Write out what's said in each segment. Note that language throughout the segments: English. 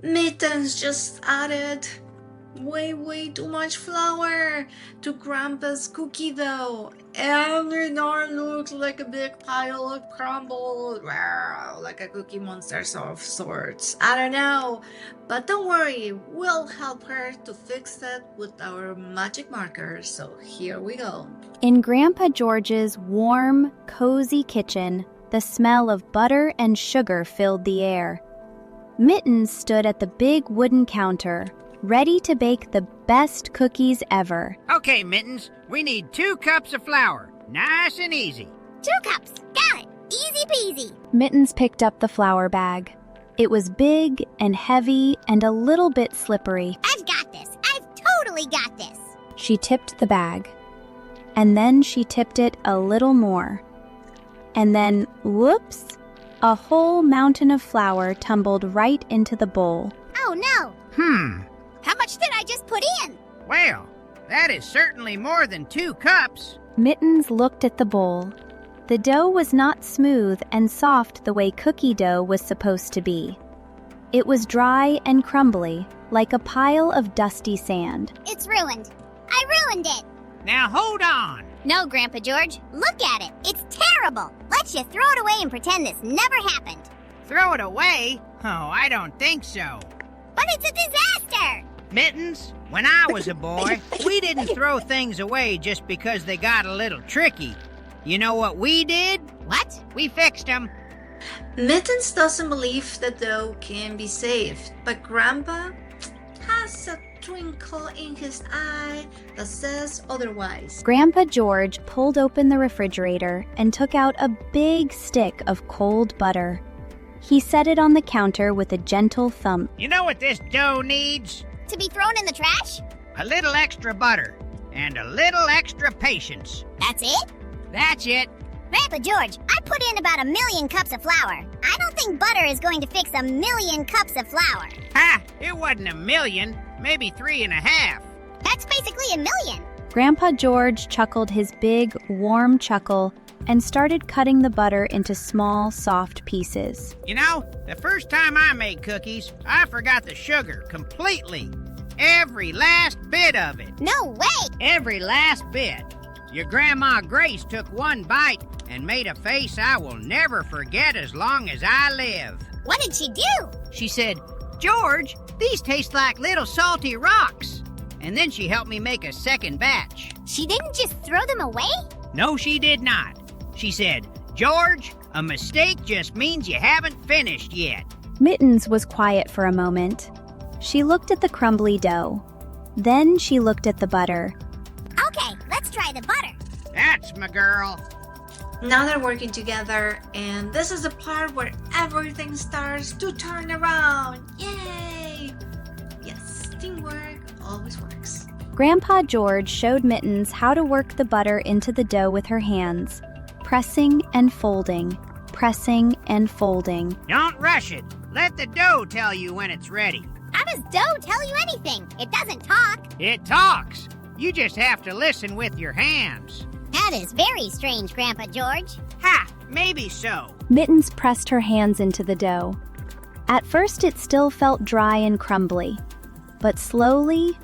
Mittens just added way too much flour to Grandpa's cookie dough. And it now looks like a big pile of crumble, like a cookie monster of sorts. I don't know. But don't worry, we'll help her to fix it with our magic markers. So here we go. In Grandpa George's warm, cozy kitchen, the smell of butter and sugar filled the air. Mittens stood at the big wooden counter, ready to bake the best cookies ever. Okay, Mittens, we need 2 cups of flour. Nice and easy. 2 cups. Got it. Easy peasy. Mittens picked up the flour bag. It was big and heavy and a little bit slippery. I've got this. I've totally got this. She tipped the bag. And then she tipped it a little more. And then, whoops, a whole mountain of flour tumbled right into the bowl. Oh no. How much did I just put in? Well, that is certainly more than 2 cups. Mittens looked at the bowl. The dough was not smooth and soft the way cookie dough was supposed to be. It was dry and crumbly, like a pile of dusty sand. It's ruined. I ruined it. Now hold on. No, Grandpa George. Look at it. It's terrible. Let's just throw it away and pretend this never happened. Throw it away? Oh, I don't think so. But it's a disaster. Mittens, when I was a boy, we didn't throw things away just because they got a little tricky. You know what we did? What? We fixed them. Mittens doesn't believe the dough can be saved, but Grandpa has a twinkle in his eye that says otherwise. Grandpa George pulled open the refrigerator and took out a big stick of cold butter. He set it on the counter with a gentle thump. You know what this dough needs? To be thrown in the trash? A little extra butter and a little extra patience. That's it? That's it. Grandpa George, I put in about 1,000,000 cups of flour. I don't think butter is going to fix 1,000,000 cups of flour. Ha! It wasn't 1,000,000, maybe 3.5. That's basically 1,000,000. Grandpa George chuckled his big, warm chuckle and started cutting the butter into small, soft pieces. You know, the first time I made cookies, I forgot the sugar completely. Every last bit of it. No way! Every last bit. Your Grandma Grace took one bite and made a face I will never forget as long as I live. What did she do? She said, "George, these taste like little salty rocks." And then she helped me make a second batch. She didn't just throw them away? No, she did not. She said, "George, a mistake just means you haven't finished yet." Mittens was quiet for a moment. She looked at the crumbly dough. Then she looked at the butter. Okay, let's try the butter. That's my girl. Now they're working together, and this is the part where everything starts to turn around. Yay! Yes, teamwork always works. Grandpa George showed Mittens how to work the butter into the dough with her hands, pressing and folding, pressing and folding. Don't rush it. Let the dough tell you when it's ready. How does dough tell you anything? It doesn't talk. It talks. You just have to listen with your hands. That is very strange, Grandpa George. Ha! Maybe so. Mittens pressed her hands into the dough. At first it still felt dry and crumbly, but slowly,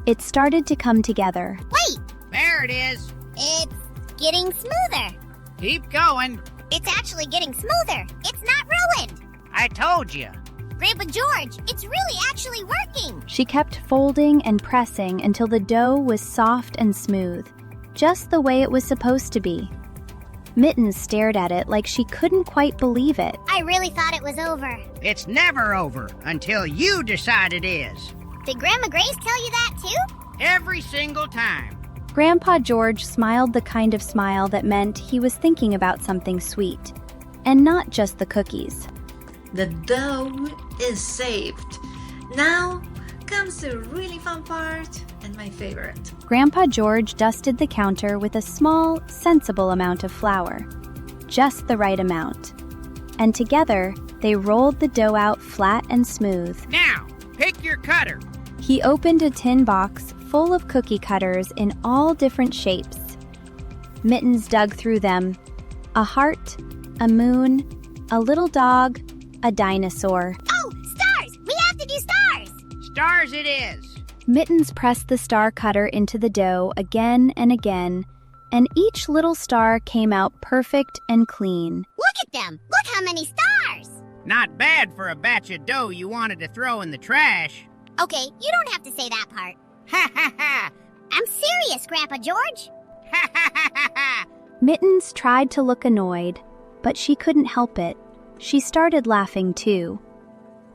it started to come together. Wait! There it is. It's getting smoother. Keep going. It's actually getting smoother. It's not ruined. I told you. Grandpa George, it's really actually working. She kept folding and pressing until the dough was soft and smooth, just the way it was supposed to be. Mittens stared at it like she couldn't quite believe it. I really thought it was over. It's never over until you decide it is. Did Grandma Grace tell you that too? Every single time. Grandpa George smiled the kind of smile that meant he was thinking about something sweet, and not just the cookies. The dough is saved. Now comes the really fun part and my favorite. Grandpa George dusted the counter with a small, sensible amount of flour, just the right amount. And together, they rolled the dough out flat and smooth. Now, pick your cutter. He opened a tin box full of cookie cutters in all different shapes. Mittens dug through them. A heart, a moon, a little dog, a dinosaur. Oh, stop! stars it is. Mittens pressed the star cutter into the dough again and again, and each little star came out perfect and clean. Look at them! Look how many stars! Not bad for a batch of dough you wanted to throw in the trash. Okay, you don't have to say that part. Ha ha ha! I'm serious, Grandpa George. Ha ha ha ha ha! Mittens tried to look annoyed, but she couldn't help it. She started laughing too.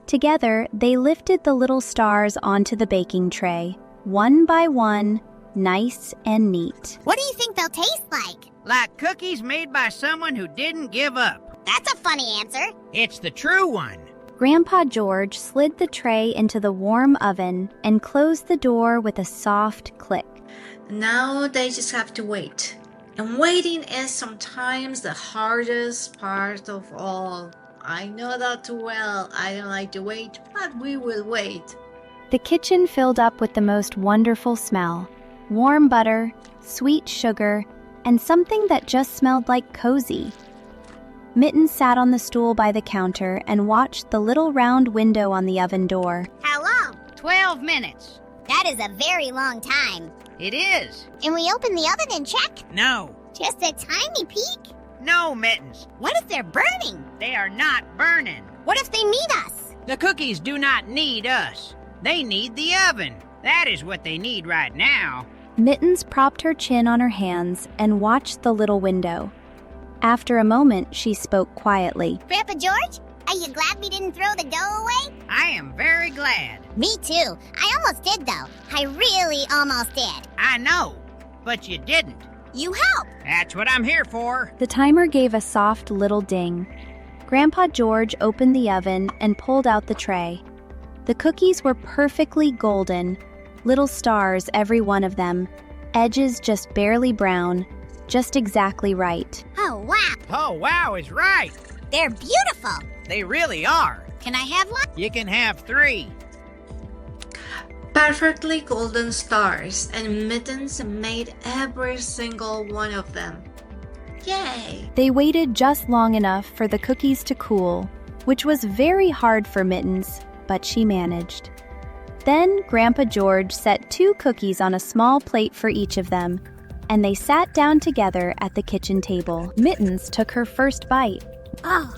Together, they lifted the little stars onto the baking tray, one by one, nice and neat. What do you think they'll taste like? Like cookies made by someone who didn't give up. That's a funny answer. It's the true one. Grandpa George slid the tray into the warm oven and closed the door with a soft click. Now they just have to wait. And waiting is sometimes the hardest part of all. I know that too well. I don't like to wait, but we will wait. The kitchen filled up with the most wonderful smell. Warm butter, sweet sugar, and something that just smelled like cozy. Mittens sat on the stool by the counter and watched the little round window on the oven door. How long? 12 minutes. That is a very long time. It is. And we open the oven and check? No. Just a tiny peek? No, Mittens. What if they're burning? They are not burning. What if they need us? The cookies do not need us. They need the oven. That is what they need right now. Mittens propped her chin on her hands and watched the little window. After a moment, she spoke quietly. Grandpa George, are you glad we didn't throw the dough away? I am very glad. Me too. I almost did, though. I really almost did. I know, but you didn't. You helped. That's what I'm here for. The timer gave a soft little ding. Grandpa George opened the oven and pulled out the tray. The cookies were perfectly golden, little stars every one of them, edges just barely brown, just exactly right. Oh, wow. Oh, wow is right. They're beautiful. They really are. Can I have one? You can have 3. Perfectly golden stars, and Mittens made every single one of them. Yay! They waited just long enough for the cookies to cool, which was very hard for Mittens, but she managed. Then Grandpa George set 2 cookies on a small plate for each of them, and they sat down together at the kitchen table. Mittens took her first bite. Oh,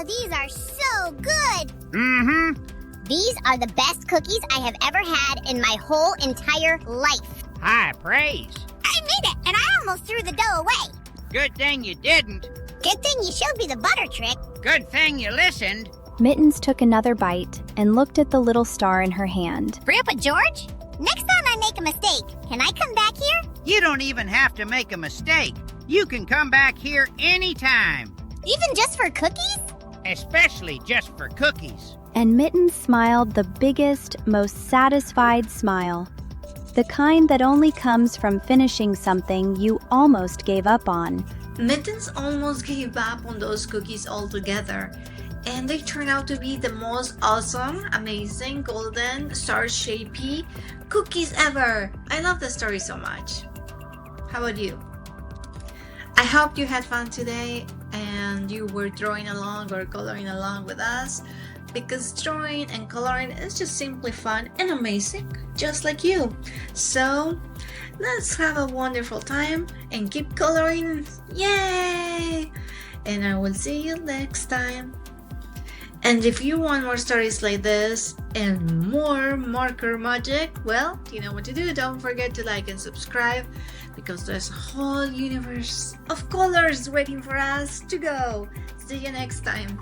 these are so good. Mm-hmm. These are the best cookies I have ever had in my whole entire life. High praise. I made it, and I almost threw the dough away. Good thing you didn't. Good thing you showed me the butter trick. Good thing you listened. Mittens took another bite and looked at the little star in her hand. Grandpa George, next time I make a mistake, can I come back here? You don't even have to make a mistake. You can come back here anytime. Even just for cookies? Especially just for cookies. And Mittens smiled the biggest, most satisfied smile. The kind that only comes from finishing something you almost gave up on. Mittens almost gave up on those cookies altogether, and they turned out to be the most awesome, amazing, golden, star-shapey cookies ever. I love the story so much. How about you? I hope you had fun today and you were drawing along or coloring along with us, because drawing and coloring is just simply fun and amazing, just like you. So let's have a wonderful time and keep coloring. Yay! And I will see you next time. And if you want more stories like this and more marker magic, well, you know what to do. Don't forget to like and subscribe, because there's a whole universe of colors waiting for us to go. See you next time.